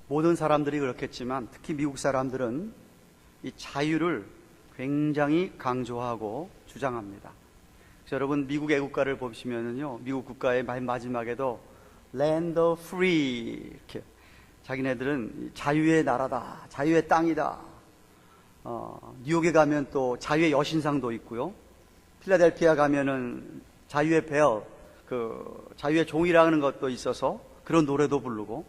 모든 사람들이 그렇겠지만 특히 미국 사람들은 이 자유를 굉장히 강조하고 주장합니다. 여러분 미국 애국가를 보시면은요, 미국 국가의 마지막에도 Land of Free 이렇게 자기네들은 자유의 나라다, 자유의 땅이다. 뉴욕에 가면 또 자유의 여신상도 있고요. 필라델피아 가면은 자유의 벨, 자유의 종이라는 것도 있어서 그런 노래도 부르고,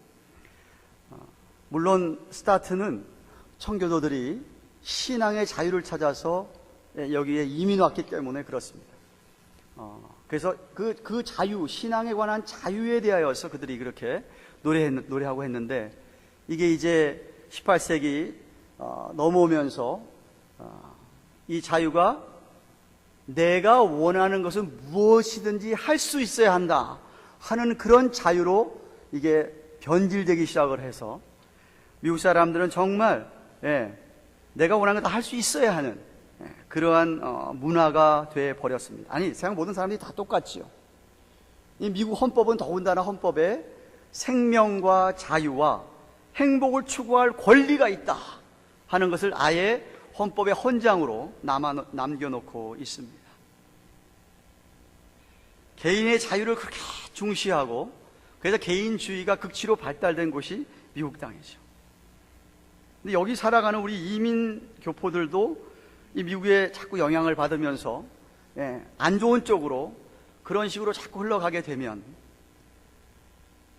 물론 스타트는 청교도들이 신앙의 자유를 찾아서 여기에 이민 왔기 때문에 그렇습니다. 그래서 그 자유, 신앙에 관한 자유에 대하여서 그들이 그렇게 노래하고 했는데, 이게 이제 18세기 넘어오면서 이 자유가 내가 원하는 것은 무엇이든지 할 수 있어야 한다 하는 그런 자유로 이게 변질되기 시작을 해서 미국 사람들은 정말 내가 원하는 거 다 할 수 있어야 하는 그러한 문화가 돼 버렸습니다. 아니, 세상 모든 사람들이 다 똑같지요. 이 미국 헌법은 더군다나 헌법에 생명과 자유와 행복을 추구할 권리가 있다 하는 것을 아예 헌법의 헌장으로 남겨놓고 있습니다. 개인의 자유를 그렇게 중시하고, 그래서 개인주의가 극치로 발달된 곳이 미국 땅이죠. 근데 여기 살아가는 우리 이민 교포들도 이 미국에 자꾸 영향을 받으면서 안 좋은 쪽으로 그런 식으로 자꾸 흘러가게 되면,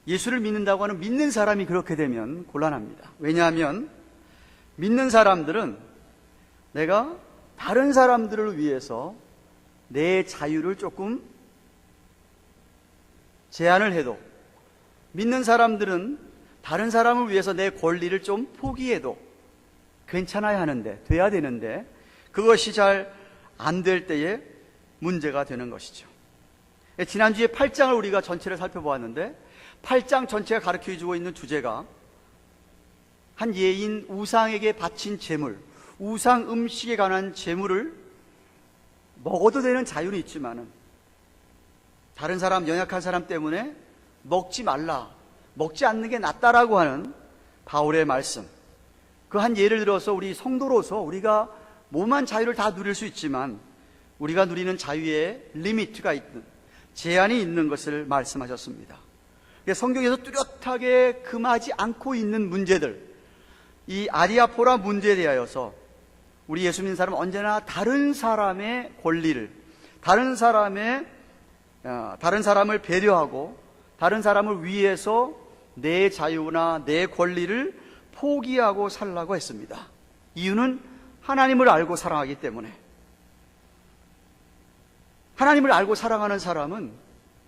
예수를 믿는다고 하는 믿는 사람이 그렇게 되면 곤란합니다. 왜냐하면 믿는 사람들은 내가 다른 사람들을 위해서 내 자유를 조금 제한을 해도, 믿는 사람들은 다른 사람을 위해서 내 권리를 좀 포기해도 괜찮아야 하는데, 돼야 되는데, 그것이 잘 안 될 때에 문제가 되는 것이죠. 지난주에 8장을 우리가 전체를 살펴보았는데, 8장 전체가 가르쳐주고 있는 주제가 한 예인 우상에게 바친 제물, 우상 음식에 관한 제물을 먹어도 되는 자유는 있지만은 다른 사람, 연약한 사람 때문에 먹지 말라, 먹지 않는 게 낫다라고 하는 바울의 말씀, 그 한 예를 들어서 우리 성도로서 우리가 몸한 자유를 다 누릴 수 있지만 우리가 누리는 자유에 리미트가 있는, 제한이 있는 것을 말씀하셨습니다. 성경에서 뚜렷하게 금하지 않고 있는 문제들, 이 아디아포라 문제에 대하여서 우리 예수 믿는 사람은 언제나 다른 사람의 권리를, 다른 사람을 배려하고 다른 사람을 위해서 내 자유나 내 권리를 포기하고 살라고 했습니다. 이유는 하나님을 알고 사랑하기 때문에. 하나님을 알고 사랑하는 사람은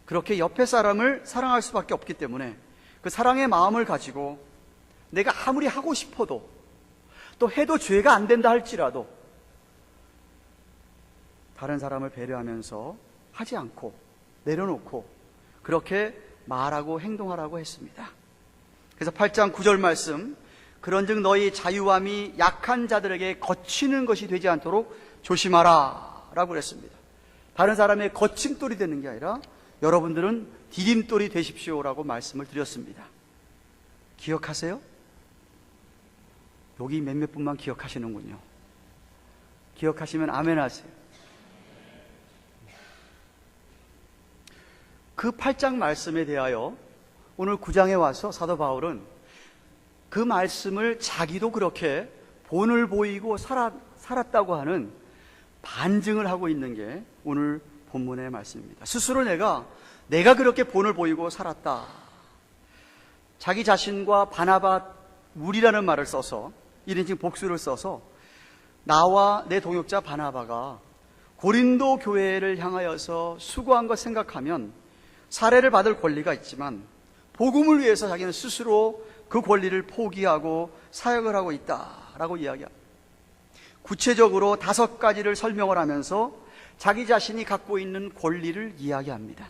그렇게 옆에 사람을 사랑할 수밖에 없기 때문에 그 사랑의 마음을 가지고 내가 아무리 하고 싶어도, 또 해도 죄가 안 된다 할지라도 다른 사람을 배려하면서 하지 않고 내려놓고 그렇게 말하고 행동하라고 했습니다. 그래서 8장 9절 말씀, 그런즉 너희 자유함이 약한 자들에게 거치는 것이 되지 않도록 조심하라 라고 그랬습니다. 다른 사람의 거침돌이 되는 게 아니라 여러분들은 디딤돌이 되십시오라고 말씀을 드렸습니다. 기억하세요? 여기 몇몇 분만 기억하시는군요. 기억하시면 아멘 하세요. 그 8장 말씀에 대하여 오늘 9장에 와서 사도 바울은 그 말씀을 자기도 그렇게 본을 보이고 살았다고 하는 반증을 하고 있는 게 오늘 본문의 말씀입니다. 스스로 내가 그렇게 본을 보이고 살았다. 자기 자신과 바나바 우리라는 말을 써서 1인칭 복수를 써서 나와 내 동역자 바나바가 고린도 교회를 향하여서 수고한 것 생각하면 사례를 받을 권리가 있지만 복음을 위해서 자기는 스스로 그 권리를 포기하고 사역을 하고 있다라고 이야기합니다. 구체적으로 5가지를 설명을 하면서 자기 자신이 갖고 있는 권리를 이야기합니다.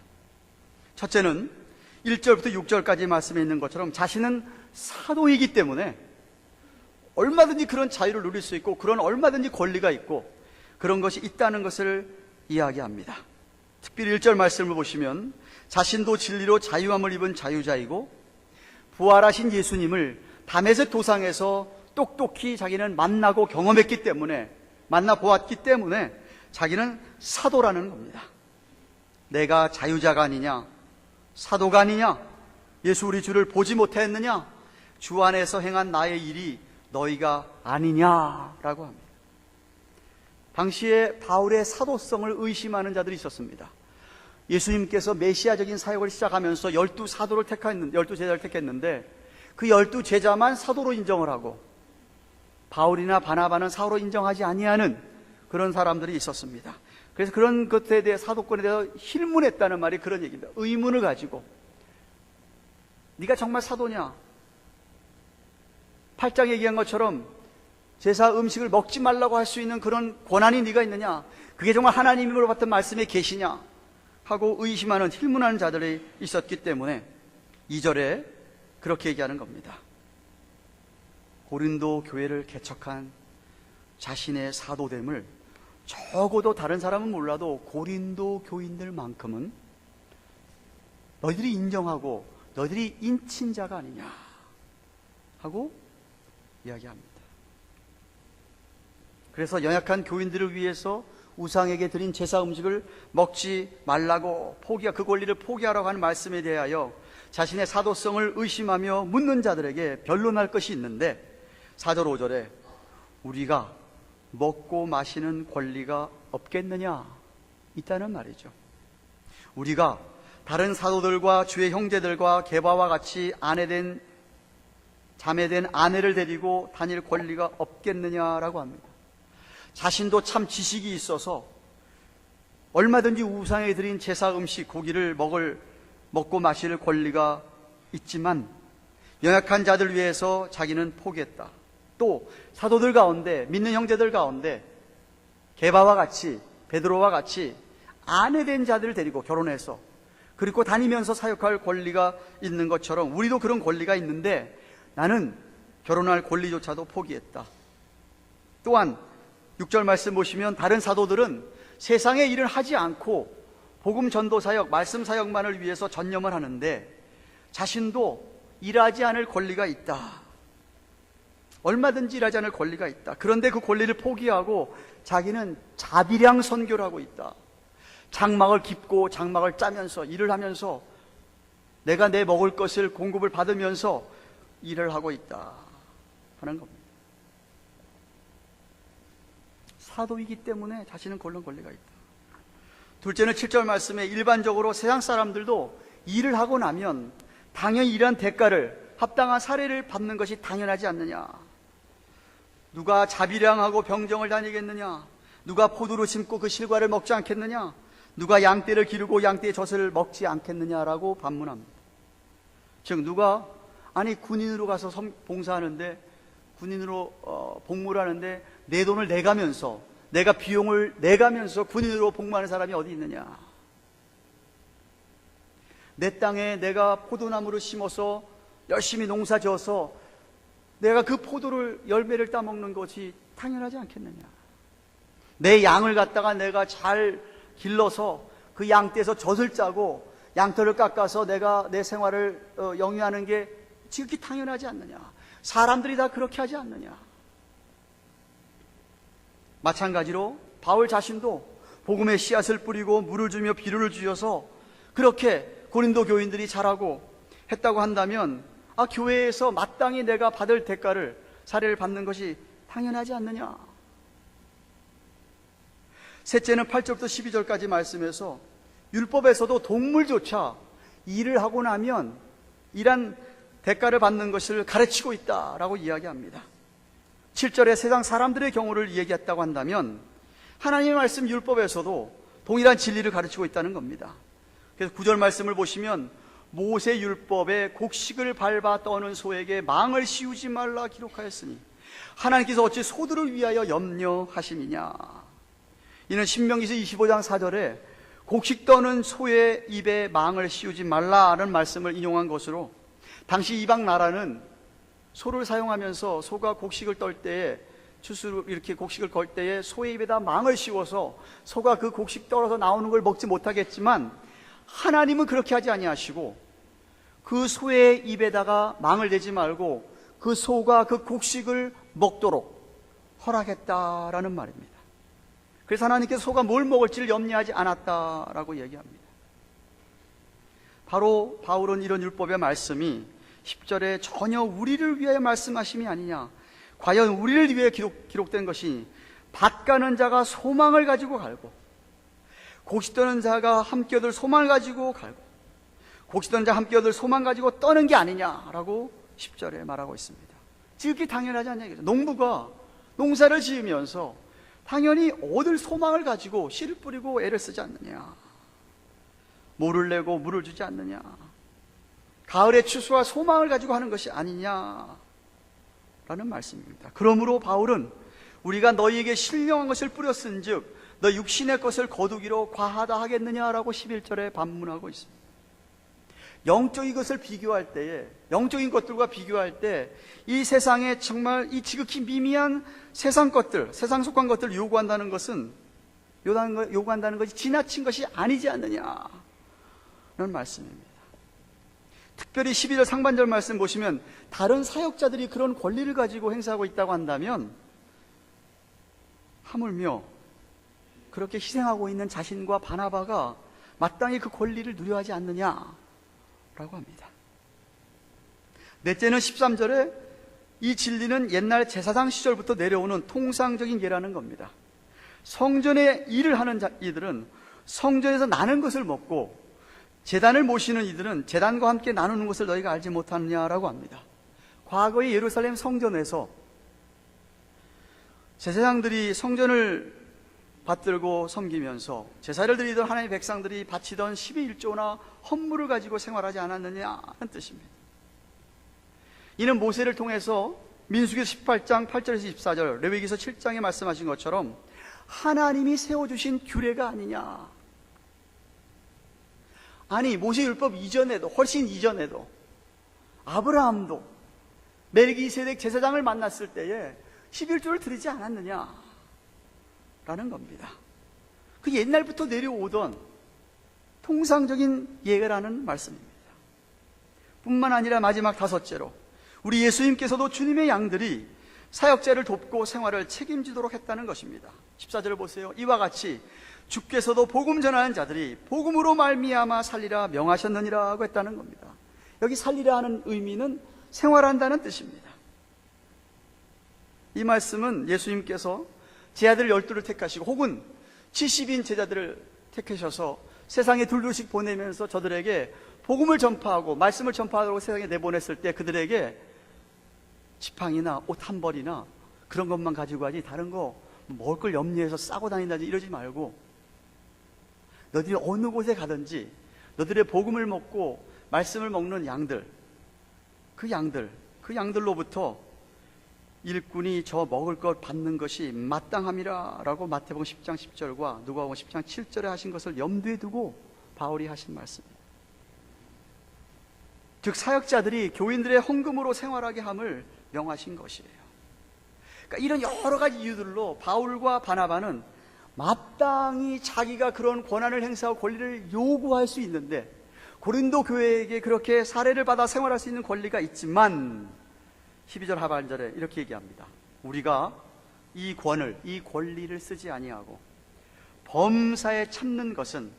첫째는 1절부터 6절까지 말씀에 있는 것처럼 자신은 사도이기 때문에 얼마든지 그런 자유를 누릴 수 있고 그런 얼마든지 권리가 있고 그런 것이 있다는 것을 이야기합니다. 특별히 1절 말씀을 보시면 자신도 진리로 자유함을 입은 자유자이고 부활하신 예수님을 다메섹 도상에서 똑똑히 자기는 만나고 경험했기 때문에, 만나보았기 때문에 자기는 사도라는 겁니다. 내가 자유자가 아니냐, 사도가 아니냐, 예수 우리 주를 보지 못했느냐, 주 안에서 행한 나의 일이 너희가 아니냐라고 합니다. 당시에 바울의 사도성을 의심하는 자들이 있었습니다. 예수님께서 메시아적인 사역을 시작하면서 12제자를 택했는데 그 12제자만 사도로 인정을 하고 바울이나 바나바는 사도로 인정하지 아니하는 그런 사람들이 있었습니다. 그래서 그런 것에 대해 사도권에 대해서 힐문했다는 말이 그런 얘기입니다. 의문을 가지고 네가 정말 사도냐? 8장 얘기한 것처럼 제사 음식을 먹지 말라고 할 수 있는 그런 권한이 네가 있느냐? 그게 정말 하나님으로 받은 말씀의 계시냐? 하고 의심하는 힐문하는 자들이 있었기 때문에 2절에 그렇게 얘기하는 겁니다. 고린도 교회를 개척한 자신의 사도됨을 적어도 다른 사람은 몰라도 고린도 교인들만큼은 너희들이 인정하고 너희들이 인친 자가 아니냐 하고 이야기합니다. 그래서 연약한 교인들을 위해서 우상에게 드린 제사 음식을 먹지 말라고 그 권리를 포기하라고 하는 말씀에 대하여 자신의 사도성을 의심하며 묻는 자들에게 변론할 것이 있는데 4절 5절에 우리가 먹고 마시는 권리가 없겠느냐 있다는 말이죠. 우리가 다른 사도들과 주의 형제들과 게바와 같이 아내된 자매된 아내를 데리고 다닐 권리가 없겠느냐라고 합니다. 자신도 참 지식이 있어서 얼마든지 우상에 드린 제사 음식 고기를 먹고 마실 권리가 있지만 연약한 자들 위해서 자기는 포기했다. 또 사도들 가운데 믿는 형제들 가운데 게바와 같이 베드로와 같이 아내된 자들을 데리고 결혼해서 그리고 다니면서 사역할 권리가 있는 것처럼 우리도 그런 권리가 있는데 나는 결혼할 권리조차도 포기했다. 또한 6절 말씀 보시면 다른 사도들은 세상의 일을 하지 않고 복음 전도 사역, 말씀 사역만을 위해서 전념을 하는데 자신도 일하지 않을 권리가 있다. 얼마든지 일하지 않을 권리가 있다. 그런데 그 권리를 포기하고 자기는 자비량 선교를 하고 있다. 장막을 깁고 장막을 짜면서 일을 하면서 내가 내 먹을 것을 공급을 받으면서 일을 하고 있다 하는 겁니다. 사도이기 때문에 자신은 그런 권리가 있다. 둘째는 7절 말씀에 일반적으로 세상 사람들도 일을 하고 나면 당연히 일한 대가를 합당한 사례를 받는 것이 당연하지 않느냐. 누가 자비량하고 병정을 다니겠느냐. 누가 포도를 심고 그 실과를 먹지 않겠느냐. 누가 양떼를 기르고 양떼의 젖을 먹지 않겠느냐라고 반문합니다. 즉 누가 군인으로 가서 봉사하는데 군인으로 복무를 하는데 내 돈을 내가면서 내가 비용을 내가면서 군인으로 복무하는 사람이 어디 있느냐. 내 땅에 내가 포도나무를 심어서 열심히 농사 지어서 내가 그 포도를 열매를 따먹는 것이 당연하지 않겠느냐. 내 양을 갖다가 내가 잘 길러서 그 양떼에서 젖을 짜고 양털을 깎아서 내가 내 생활을 영위하는 게 지극히 당연하지 않느냐. 사람들이 다 그렇게 하지 않느냐. 마찬가지로 바울 자신도 복음의 씨앗을 뿌리고 물을 주며 비료를 주어서 그렇게 고린도 교인들이 자라고 했다고 한다면 교회에서 마땅히 내가 받을 대가를 사례를 받는 것이 당연하지 않느냐. 셋째는 8절부터 12절까지 말씀에서 율법에서도 동물조차 일을 하고 나면 일한 대가를 받는 것을 가르치고 있다라고 이야기합니다. 7절에 세상 사람들의 경우를 얘기했다고 한다면 하나님의 말씀 율법에서도 동일한 진리를 가르치고 있다는 겁니다. 그래서 9절 말씀을 보시면 모세 율법에 곡식을 밟아 떠는 소에게 망을 씌우지 말라 기록하였으니 하나님께서 어찌 소들을 위하여 염려하심이냐. 이는 신명기서 25장 4절에 곡식 떠는 소의 입에 망을 씌우지 말라는 말씀을 인용한 것으로 당시 이방 나라는 소를 사용하면서 소가 곡식을 떨 때에 추수로 이렇게 곡식을 걸 때에 소의 입에다 망을 씌워서 소가 그 곡식 떨어서 나오는 걸 먹지 못하겠지만 하나님은 그렇게 하지 아니하시고 그 소의 입에다가 망을 대지 말고 그 소가 그 곡식을 먹도록 허락했다라는 말입니다. 그래서 하나님께서 소가 뭘 먹을지를 염려하지 않았다라고 얘기합니다. 바로 바울은 이런 율법의 말씀이 10절에 전혀 우리를 위하여 말씀하심이 아니냐, 과연 우리를 위해 기록된 것이 밭 가는 자가 소망을 가지고 갈고 곡식 떠는 자가 함께 얻을 소망을 가지고 갈고 곡식 떠는 자가 함께 얻을 소망 가지고 떠는 게 아니냐라고 10절에 말하고 있습니다. 지극히 당연하지 않냐 이거죠. 농부가 농사를 지으면서 당연히 얻을 소망을 가지고 씨를 뿌리고 애를 쓰지 않느냐, 모를 내고 물을 주지 않느냐, 가을의 추수와 소망을 가지고 하는 것이 아니냐라는 말씀입니다. 그러므로 바울은 우리가 너희에게 신령한 것을 뿌렸은즉 너 육신의 것을 거두기로 과하다 하겠느냐라고 11절에 반문하고 있습니다. 영적인 것을 비교할 때에, 영적인 것들과 비교할 때 이 세상에 정말 이 지극히 미미한 세상 것들, 세상 속한 것들을 요구한다는 것은, 요구한다는 것이 지나친 것이 아니지 않느냐는 말씀입니다. 특별히 12절 상반절 말씀 보시면 다른 사역자들이 그런 권리를 가지고 행사하고 있다고 한다면 하물며 그렇게 희생하고 있는 자신과 바나바가 마땅히 그 권리를 누려하지 않느냐라고 합니다. 넷째는 13절에 이 진리는 옛날 제사장 시절부터 내려오는 통상적인 예라는 겁니다. 성전에 일을 하는 이들은 성전에서 나는 것을 먹고 제단을 모시는 이들은 제단과 함께 나누는 것을 너희가 알지 못하느냐라고 합니다. 과거의 예루살렘 성전에서 제사장들이 성전을 받들고 섬기면서 제사를 드리던 하나님의 백성들이 바치던 12일조나 헌물을 가지고 생활하지 않았느냐는 뜻입니다. 이는 모세를 통해서 민수기서 18장 8절에서 24절, 레위기서 7장에 말씀하신 것처럼 하나님이 세워주신 규례가 아니냐. 아니, 모세율법 이전에도, 훨씬 이전에도 아브라함도 멜기세덱 제사장을 만났을 때에 11조를 드리지 않았느냐라는 겁니다. 그 옛날부터 내려오던 통상적인 예라는 말씀입니다. 뿐만 아니라 마지막 다섯째로 우리 예수님께서도 주님의 양들이 사역자를 돕고 생활을 책임지도록 했다는 것입니다. 14절을 보세요. 이와 같이 주께서도 복음 전하는 자들이 복음으로 말미암아 살리라 명하셨느니라고 했다는 겁니다. 여기 살리라 하는 의미는 생활한다는 뜻입니다. 이 말씀은 예수님께서 제 아들 12를 택하시고 혹은 70인 제자들을 택하셔서 세상에 둘둘씩 보내면서 저들에게 복음을 전파하고 말씀을 전파하고 세상에 내보냈을 때 그들에게 지팡이나 옷 한 벌이나 그런 것만 가지고 가지 다른 거 먹을 걸 염려해서 싸고 다닌다든지 이러지 말고 너희들이 어느 곳에 가든지 너희들의 복음을 먹고 말씀을 먹는 양들, 그 양들로부터 일꾼이 저 먹을 것 받는 것이 마땅함이라 라고 마태복음 10장 10절과 누가복음 10장 7절에 하신 것을 염두에 두고 바울이 하신 말씀입니다. 즉 사역자들이 교인들의 헌금으로 생활하게 함을 명하신 것이에요. 그러니까 이런 여러 가지 이유들로 바울과 바나바는 마땅히 자기가 그런 권한을 행사하고 권리를 요구할 수 있는데 고린도 교회에게 그렇게 사례를 받아 생활할 수 있는 권리가 있지만 12절 하반절에 이렇게 얘기합니다. 우리가 이 권리를 쓰지 아니하고 범사에 참는 것은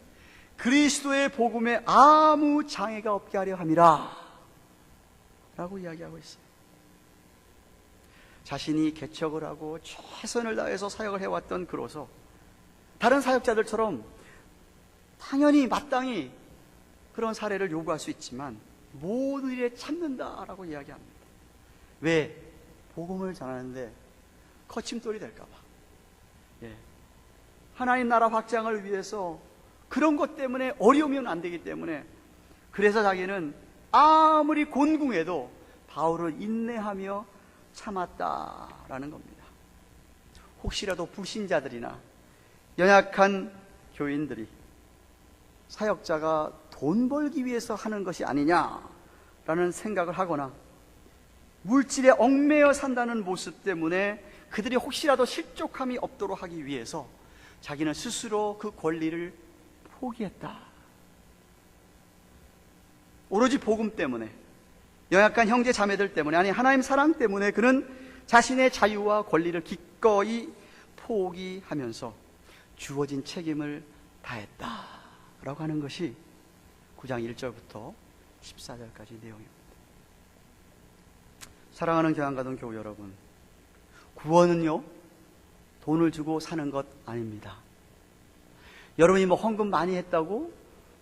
그리스도의 복음에 아무 장애가 없게 하려 함이라 라고 이야기하고 있어요. 자신이 개척을 하고 최선을 다해서 사역을 해왔던 그로서 다른 사역자들처럼 당연히 마땅히 그런 사례를 요구할 수 있지만 모든 일에 참는다라고 이야기합니다. 왜? 복음을 전하는데 거침돌이 될까봐. 하나님 나라 확장을 위해서 그런 것 때문에 어려우면 안 되기 때문에 그래서 자기는 아무리 곤궁해도 바울을 인내하며 참았다라는 겁니다. 혹시라도 불신자들이나 연약한 교인들이 사역자가 돈 벌기 위해서 하는 것이 아니냐라는 생각을 하거나 물질에 얽매여 산다는 모습 때문에 그들이 혹시라도 실족함이 없도록 하기 위해서 자기는 스스로 그 권리를 포기했다. 오로지 복음 때문에 연약한 형제 자매들 때문에, 아니 하나님 사랑 때문에 그는 자신의 자유와 권리를 기꺼이 포기하면서 주어진 책임을 다했다라고 하는 것이 9장 1절부터 14절까지 내용입니다. 사랑하는 교양가동 교우 여러분, 구원은요 돈을 주고 사는 것 아닙니다. 여러분이 뭐 헌금 많이 했다고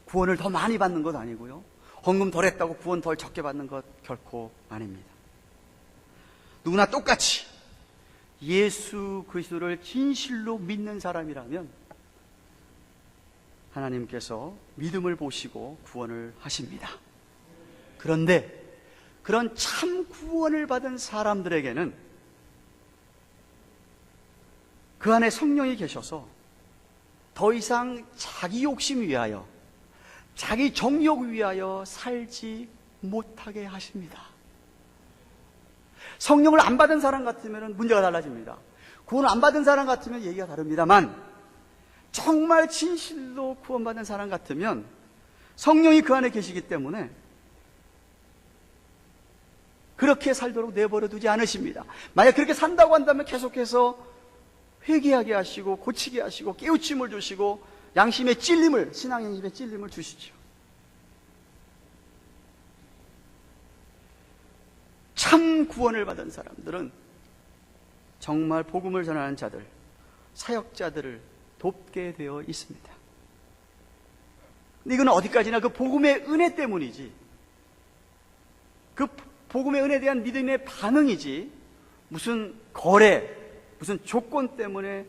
구원을 더 많이 받는 것 아니고요, 헌금 덜 했다고 구원 덜 적게 받는 것 결코 아닙니다. 누구나 똑같이 예수 그리스도를 진실로 믿는 사람이라면 하나님께서 믿음을 보시고 구원을 하십니다. 그런데 그런 참 구원을 받은 사람들에게는 그 안에 성령이 계셔서 더 이상 자기 욕심 위하여, 자기 정욕 위하여 살지 못하게 하십니다. 성령을 안 받은 사람 같으면 문제가 달라집니다. 구원을 안 받은 사람 같으면 얘기가 다릅니다만, 정말 진실로 구원받은 사람 같으면 성령이 그 안에 계시기 때문에 그렇게 살도록 내버려 두지 않으십니다. 만약 그렇게 산다고 한다면 계속해서 회개하게 하시고 고치게 하시고 깨우침을 주시고 양심의 찔림을, 신앙의 입에 찔림을 주시죠. 참 구원을 받은 사람들은 정말 복음을 전하는 자들, 사역자들을 돕게 되어 있습니다. 근데 이건 어디까지나 그 복음의 은혜 때문이지, 그 복음의 은혜에 대한 믿음의 반응이지, 무슨 거래, 무슨 조건 때문에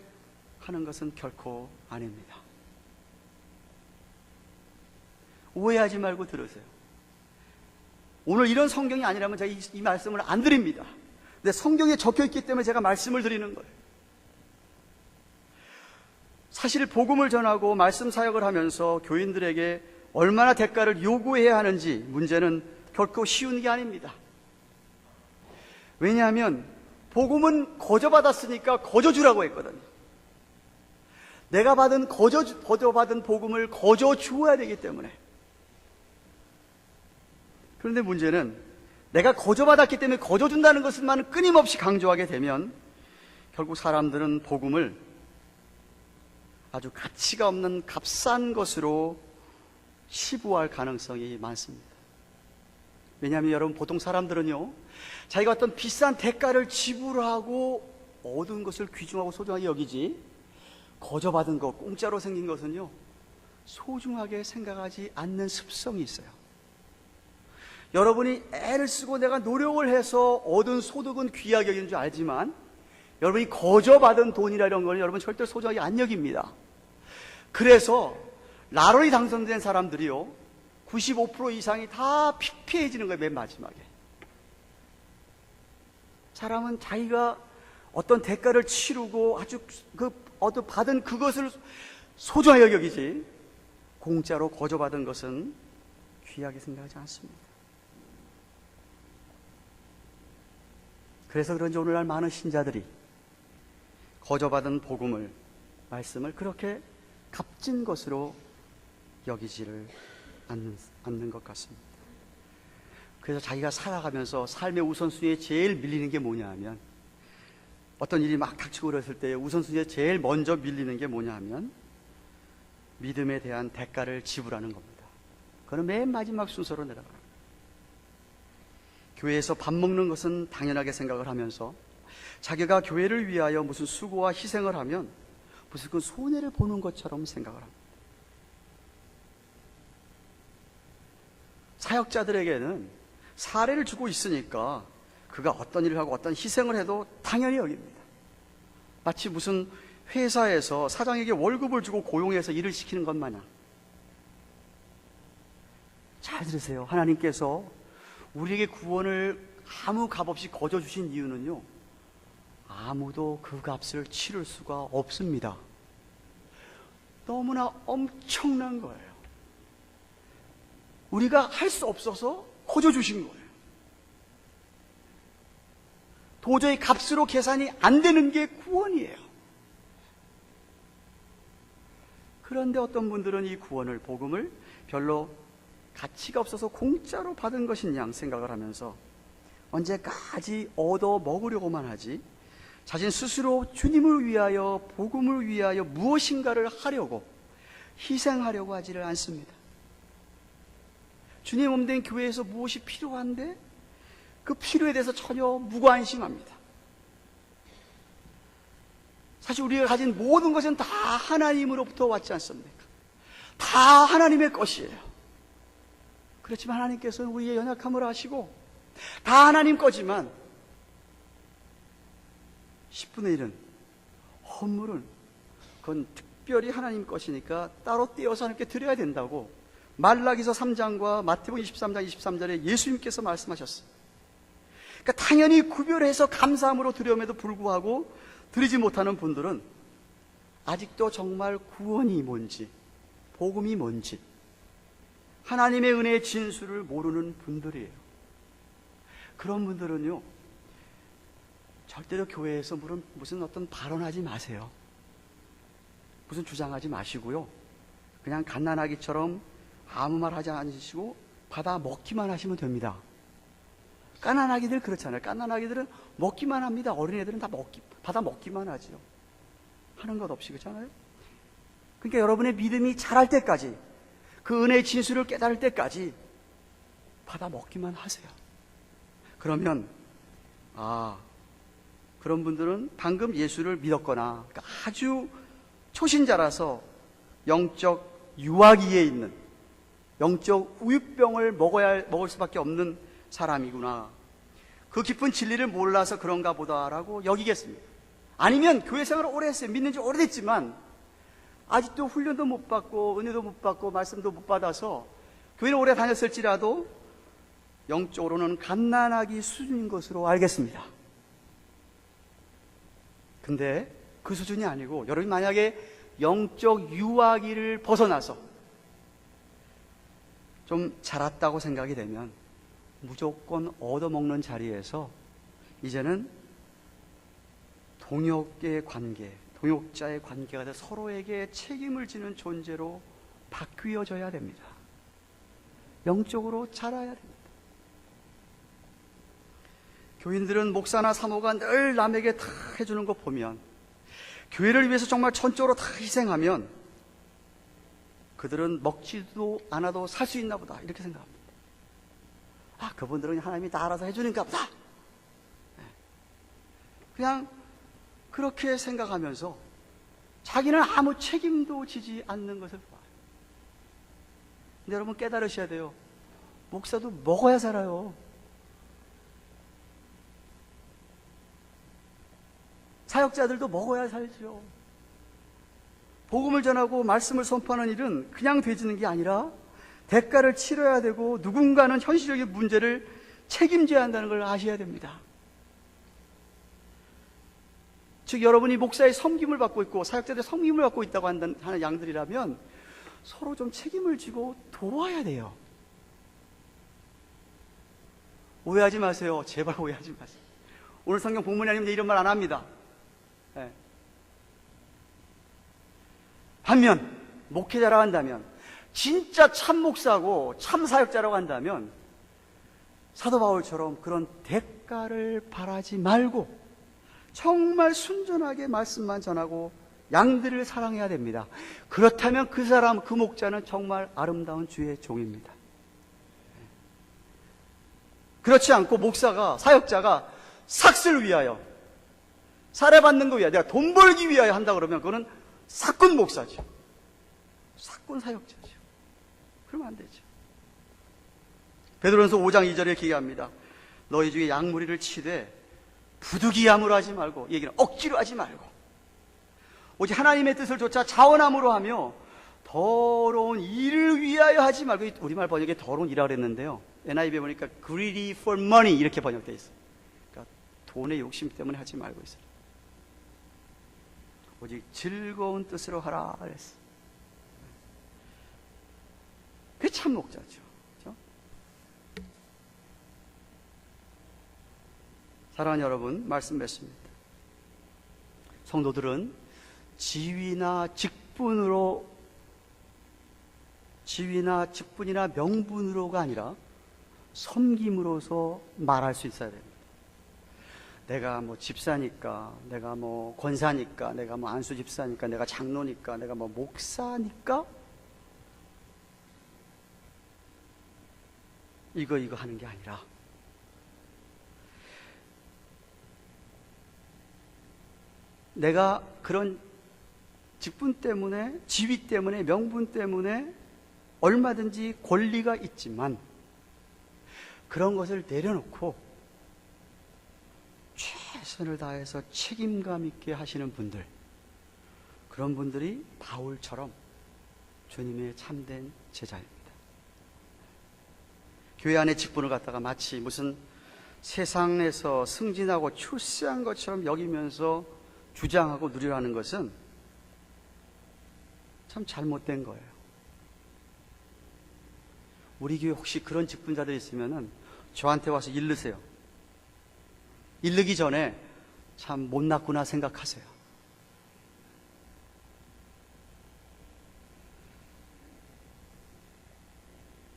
하는 것은 결코 아닙니다. 오해하지 말고 들으세요. 오늘 이런 성경이 아니라면 제가 이 말씀을 안 드립니다. 근데 성경에 적혀 있기 때문에 제가 말씀을 드리는 거예요. 사실 복음을 전하고 말씀 사역을 하면서 교인들에게 얼마나 대가를 요구해야 하는지 문제는 결코 쉬운 게 아닙니다. 왜냐하면 복음은 거저받았으니까 거저주라고 했거든요. 내가 거저받은 복음을 거저주어야 되기 때문에. 그런데 문제는 내가 거저받았기 때문에 거저준다는 것만 끊임없이 강조하게 되면 결국 사람들은 복음을 아주 가치가 없는 값싼 것으로 치부할 가능성이 많습니다. 왜냐하면 여러분, 보통 사람들은요, 자기가 어떤 비싼 대가를 지불하고 얻은 것을 귀중하고 소중하게 여기지, 거저받은 것, 공짜로 생긴 것은요 소중하게 생각하지 않는 습성이 있어요. 여러분이 애를 쓰고 내가 노력을 해서 얻은 소득은 귀하게 여기는 줄 알지만, 여러분이 거저받은 돈이라 이런 걸 여러분 절대 소중하게 안 여깁니다. 그래서 나롤이 당선된 사람들이요 95% 이상이 다 피폐해지는 거예요. 맨 마지막에 사람은 자기가 어떤 대가를 치르고 아주 받은 그것을 소중하게 여기지, 공짜로 거저받은 것은 귀하게 생각하지 않습니다. 그래서 그런지 오늘날 많은 신자들이 거저받은 복음을, 말씀을 그렇게 값진 것으로 여기지를 않는 것 같습니다. 그래서 자기가 살아가면서 삶의 우선순위에 제일 밀리는 게 뭐냐 하면, 어떤 일이 막 닥치고 그랬을 때 우선순위에 제일 먼저 밀리는 게 뭐냐 하면 믿음에 대한 대가를 지불하는 겁니다. 그건 맨 마지막 순서로 내려가요. 교회에서 밥 먹는 것은 당연하게 생각을 하면서 자기가 교회를 위하여 무슨 수고와 희생을 하면 무슨 그 손해를 보는 것처럼 생각을 합니다. 사역자들에게는 사례를 주고 있으니까 그가 어떤 일을 하고 어떤 희생을 해도 당연히 여깁니다. 마치 무슨 회사에서 사장에게 월급을 주고 고용해서 일을 시키는 것 마냥. 잘 들으세요. 하나님께서 우리에게 구원을 아무 값 없이 거저 주신 이유는요, 아무도 그 값을 치를 수가 없습니다. 너무나 엄청난 거예요. 우리가 할 수 없어서 거저 주신 거예요. 도저히 값으로 계산이 안 되는 게 구원이에요. 그런데 어떤 분들은 이 구원을, 복음을 별로 가치가 없어서 공짜로 받은 것인 양 생각을 하면서 언제까지 얻어 먹으려고만 하지 자신 스스로 주님을 위하여 복음을 위하여 무엇인가를 하려고 희생하려고 하지를 않습니다. 주님 몸된 교회에서 무엇이 필요한데 그 필요에 대해서 전혀 무관심합니다. 사실 우리가 가진 모든 것은 다 하나님으로부터 왔지 않습니까? 다 하나님의 것이에요. 그렇지만 하나님께서는 우리의 연약함을 아시고 다 하나님 거지만 10분의 1은 헌물은 그건 특별히 하나님 것이니까 따로 떼어서 하나님께 드려야 된다고 말라기서 3장과 마태복음 23장 23절에 예수님께서 말씀하셨어요. 그러니까 당연히 구별해서 감사함으로 드려움에도 불구하고 드리지 못하는 분들은 아직도 정말 구원이 뭔지 복음이 뭔지 하나님의 은혜의 진수를 모르는 분들이에요. 그런 분들은요 절대로 교회에서 무슨 어떤 발언하지 마세요. 무슨 주장하지 마시고요 그냥 갓난아기처럼 아무 말 하지 않으시고 받아 먹기만 하시면 됩니다. 갓난아기들 그렇잖아요. 갓난아기들은 먹기만 합니다. 어린애들은 다 받아 먹기만 하죠. 하는 것 없이 그렇잖아요. 그러니까 여러분의 믿음이 자랄 때까지 그 은혜의 진수를 깨달을 때까지 받아 먹기만 하세요. 그러면 그런 분들은 방금 예수를 믿었거나 그러니까 아주 초신자라서 영적 유아기에 있는 영적 우유병을 먹을 수밖에 없는 사람이구나. 그 깊은 진리를 몰라서 그런가 보다라고 여기겠습니다. 아니면 교회 생활을 오래 했어요. 믿는 지 오래됐지만 아직도 훈련도 못 받고 은혜도 못 받고 말씀도 못 받아서 교회를 오래 다녔을지라도 영적으로는 갓난아기 수준인 것으로 알겠습니다. 근데 그 수준이 아니고 여러분이 만약에 영적 유아기를 벗어나서 좀 자랐다고 생각이 되면 무조건 얻어먹는 자리에서 이제는 동역의 관계, 동역자의 관계가 돼 서로에게 책임을 지는 존재로 바뀌어져야 됩니다. 영적으로 자라야 됩니다. 교인들은 목사나 사모가 늘 남에게 다 해주는 거 보면 교회를 위해서 정말 전적으로 다 희생하면 그들은 먹지도 않아도 살 수 있나 보다 이렇게 생각합니다. 그분들은 하나님이 다 알아서 해주는가 보다. 그냥 그렇게 생각하면서 자기는 아무 책임도 지지 않는 것을 봐요. 근데 여러분 깨달으셔야 돼요. 목사도 먹어야 살아요. 사역자들도 먹어야 살죠. 복음을 전하고 말씀을 선포하는 일은 그냥 되지는 게 아니라 대가를 치러야 되고 누군가는 현실적인 문제를 책임져야 한다는 걸 아셔야 됩니다. 즉 여러분이 목사의 섬김을 받고 있고 사역자들의 섬김을 받고 있다고 하는 양들이라면 서로 좀 책임을 지고 도와야 돼요. 오해하지 마세요. 제발 오해하지 마세요. 오늘 성경 본문이 아니면 이런 말 안 합니다. 네. 반면 목회자라고 한다면 진짜 참 목사고 참 사역자라고 한다면 사도 바울처럼 그런 대가를 바라지 말고 정말 순전하게 말씀만 전하고 양들을 사랑해야 됩니다. 그렇다면 그 사람, 그 목자는 정말 아름다운 주의 종입니다. 그렇지 않고 목사가, 사역자가 삭슬 위하여 살해받는 거 위하여 내가 돈 벌기 위하여 한다 그러면 그거는 사꾼 목사죠. 사꾼 사역자죠. 그러면 안 되죠. 베드로전서 5장 2절에 이렇게 얘기합니다. 너희 중에 양무리를 치되 부득이함으로 하지 말고, 이 얘기는 억지로 하지 말고 오직 하나님의 뜻을 조차 자원함으로 하며 더러운 일을 위하여 하지 말고, 우리말 번역에 더러운 일이라고 그랬는데요, NIV에 보니까 greedy for money 이렇게 번역되어 있어요. 그러니까 돈의 욕심 때문에 하지 말고 있어요. 오직 즐거운 뜻으로 하라 그랬어요. 그게 참 목자죠. 그렇죠? 사랑하는 여러분, 말씀 맺습니다. 성도들은 지위나 직분으로 지위나 직분이나 명분으로가 아니라 섬김으로서 말할 수 있어야 됩니다. 내가 뭐 집사니까, 내가 뭐 권사니까, 내가 뭐 안수 집사니까, 내가 장로니까, 내가 뭐 목사니까 이거 하는 게 아니라 내가 그런 직분 때문에, 지위 때문에, 명분 때문에 얼마든지 권리가 있지만 그런 것을 내려놓고 최선을 다해서 책임감 있게 하시는 분들, 그런 분들이 바울처럼 주님의 참된 제자입니다. 교회 안의 직분을 갖다가 마치 무슨 세상에서 승진하고 출세한 것처럼 여기면서 주장하고 누리라는 것은 참 잘못된 거예요. 우리 교회 혹시 그런 직분자들 있으면은 저한테 와서 일르세요. 일르기 전에 참 못났구나 생각하세요.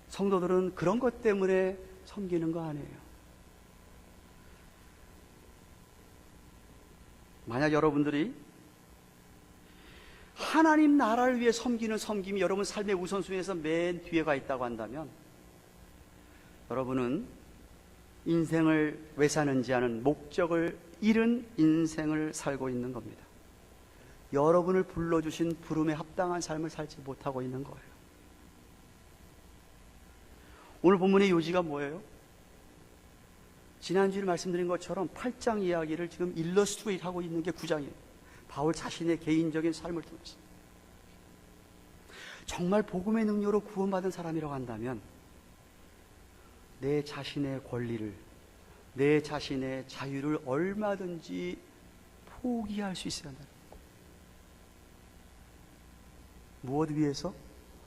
성도들은 그런 것 때문에 섬기는 거 아니에요. 만약 여러분들이 하나님 나라를 위해 섬기는 섬김이 여러분 삶의 우선순위에서 맨 뒤에 가 있다고 한다면 여러분은 인생을 왜 사는지 아는 목적을 잃은 인생을 살고 있는 겁니다. 여러분을 불러주신 부름에 합당한 삶을 살지 못하고 있는 거예요. 오늘 본문의 요지가 뭐예요? 지난주에 말씀드린 것처럼 8장 이야기를 지금 일러스트레이트 하고 있는 게 9장이에요. 바울 자신의 개인적인 삶을 통해서. 정말 복음의 능력으로 구원받은 사람이라고 한다면 내 자신의 권리를, 내 자신의 자유를 얼마든지 포기할 수 있어야 한다. 무엇 위해서?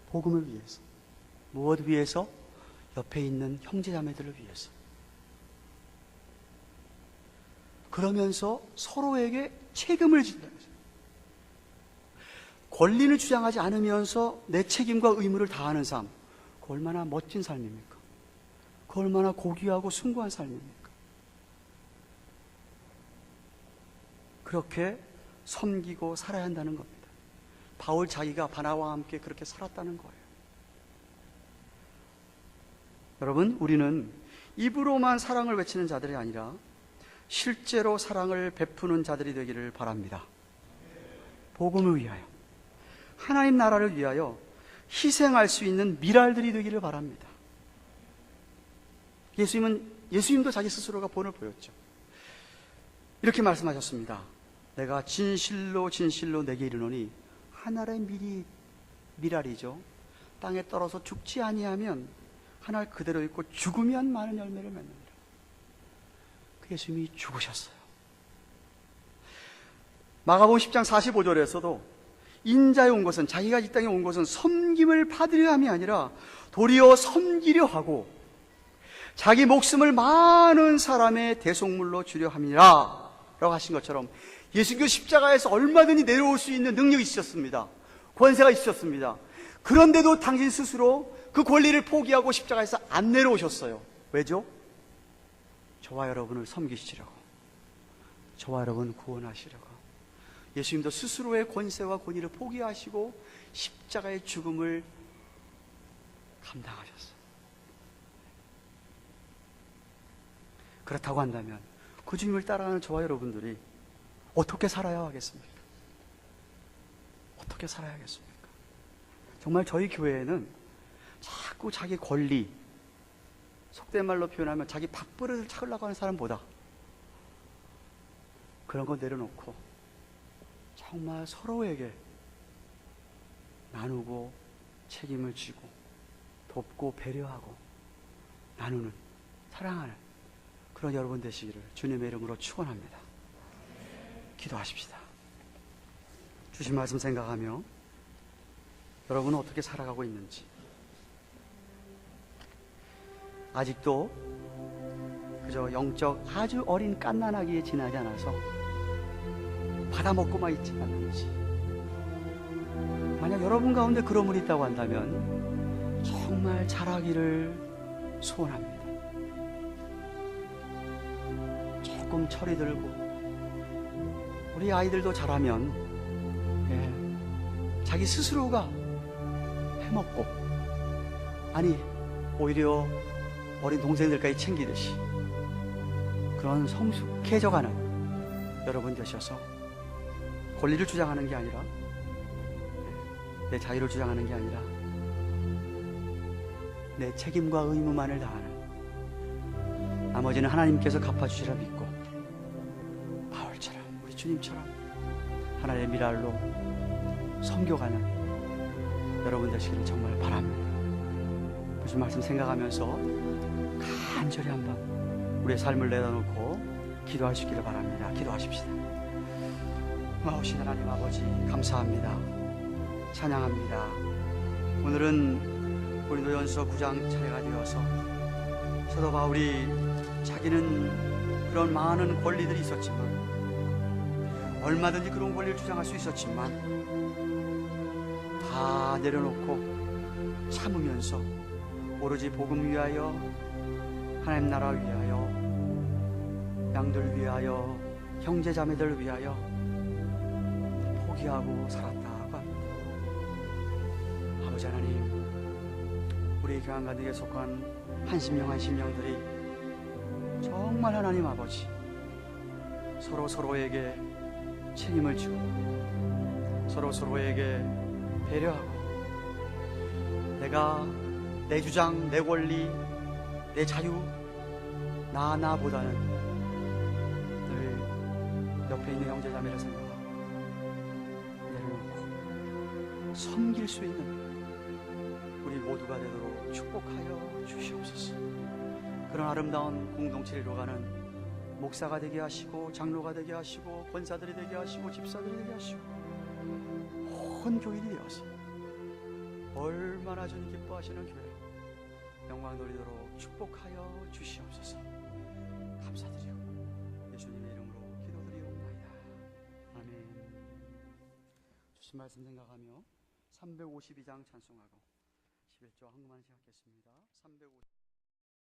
복음을 위해서. 무엇 위해서? 옆에 있는 형제자매들을 위해서. 그러면서 서로에게 책임을 진다는 거죠. 권리를 주장하지 않으면서 내 책임과 의무를 다하는 삶, 그 얼마나 멋진 삶입니까? 그 얼마나 고귀하고 숭고한 삶입니까? 그렇게 섬기고 살아야 한다는 겁니다. 바울 자기가 바나바와 함께 그렇게 살았다는 거예요. 여러분, 우리는 입으로만 사랑을 외치는 자들이 아니라 실제로 사랑을 베푸는 자들이 되기를 바랍니다. 복음을 위하여, 하나님 나라를 위하여 희생할 수 있는 미랄들이 되기를 바랍니다. 예수님도 자기 스스로가 본을 보였죠. 이렇게 말씀하셨습니다. 내가 진실로 진실로 내게 이르노니 한 알의 미랄이죠. 땅에 떨어져 죽지 아니하면 한 알 그대로 있고 죽으면 많은 열매를 맺느니라. 그 예수님이 죽으셨어요. 마가복음 10장 45절에서도 인자에 온 것은, 자기가 이 땅에 온 것은 섬김을 받으려 함이 아니라 도리어 섬기려 하고 자기 목숨을 많은 사람의 대속물로 주려 함이라 라고 하신 것처럼 예수님께서 십자가에서 얼마든지 내려올 수 있는 능력이 있으셨습니다. 권세가 있으셨습니다. 그런데도 당신 스스로 그 권리를 포기하고 십자가에서 안 내려오셨어요. 왜죠? 저와 여러분을 섬기시려고, 저와 여러분 구원하시려고. 예수님도 스스로의 권세와 권위를 포기하시고 십자가의 죽음을 감당하셨어요. 그렇다고 한다면 그 주님을 따라가는 저와 여러분들이 어떻게 살아야 하겠습니까? 어떻게 살아야겠습니까? 정말 저희 교회에는 자꾸 자기 권리, 속된 말로 표현하면 자기 밥버릇을 찾으려고 하는 사람보다 그런 거 내려놓고 정말 서로에게 나누고 책임을 지고 돕고 배려하고 나누는, 사랑하는 그런 여러분 되시기를 주님의 이름으로 축원합니다. 기도하십시다. 주신 말씀 생각하며 여러분은 어떻게 살아가고 있는지, 아직도 그저 영적 아주 어린 갓난아기에 지나지 않아서 받아먹고만 있지 않는지, 만약 여러분 가운데 그런 분이 있다고 한다면 정말 잘하기를 소원합니다. 조금 철이 들고 우리 아이들도 잘하면 자기 스스로가 해먹고, 아니 오히려 어린 동생들까지 챙기듯이 그런 성숙해져가는 여러분 되셔서 권리를 주장하는 게 아니라, 내 자유를 주장하는 게 아니라 내 책임과 의무만을 다하는, 나머지는 하나님께서 갚아주시라 믿고 바울처럼, 우리 주님처럼 하나님의 미랄로 섬겨가는 여러분 되시기를 정말 바랍니다. 무슨 말씀 생각하면서 간절히 한번 우리의 삶을 내려놓고 기도할 수 있기를 바랍니다. 기도하십시다. 고마우신 하나님 아버지, 감사합니다. 찬양합니다. 오늘은 고린도전서 9장 차례가 되어서 사도 바울이 자기는 그런 많은 권리들이 있었지만, 얼마든지 그런 권리를 주장할 수 있었지만 다 내려놓고 참으면서 오로지 복음 위하여, 하나님 나라 위하여, 양들 위하여, 형제 자매들 위하여 포기하고 살았다고 합니다. 아버지 하나님, 우리 교회 가득에 속한 한심령 한심령들이 정말 하나님 아버지 서로에게 책임을 지고 서로에게 배려하고, 내가 내 주장, 내 권리, 내 자유, 나보다는 늘 옆에 있는 형제 자매를 생각하고 내려놓고 섬길 수 있는 우리 모두가 되도록 축복하여 주시옵소서. 그런 아름다운 공동체를 이루어가는 목사가 되게 하시고, 장로가 되게 하시고, 권사들이 되게 하시고, 집사들이 되게 하시고, 온 교인이 되어서 얼마나 주님 기뻐하시는 교회 영광 돌리도록 축복하여 주시옵소서. 감사드리고 예수님의 이름으로 기도드리옵나이다. 아멘. 주신 말씀 생각하며 352장 찬송하고 11조 한국만 시작하겠습니다. 350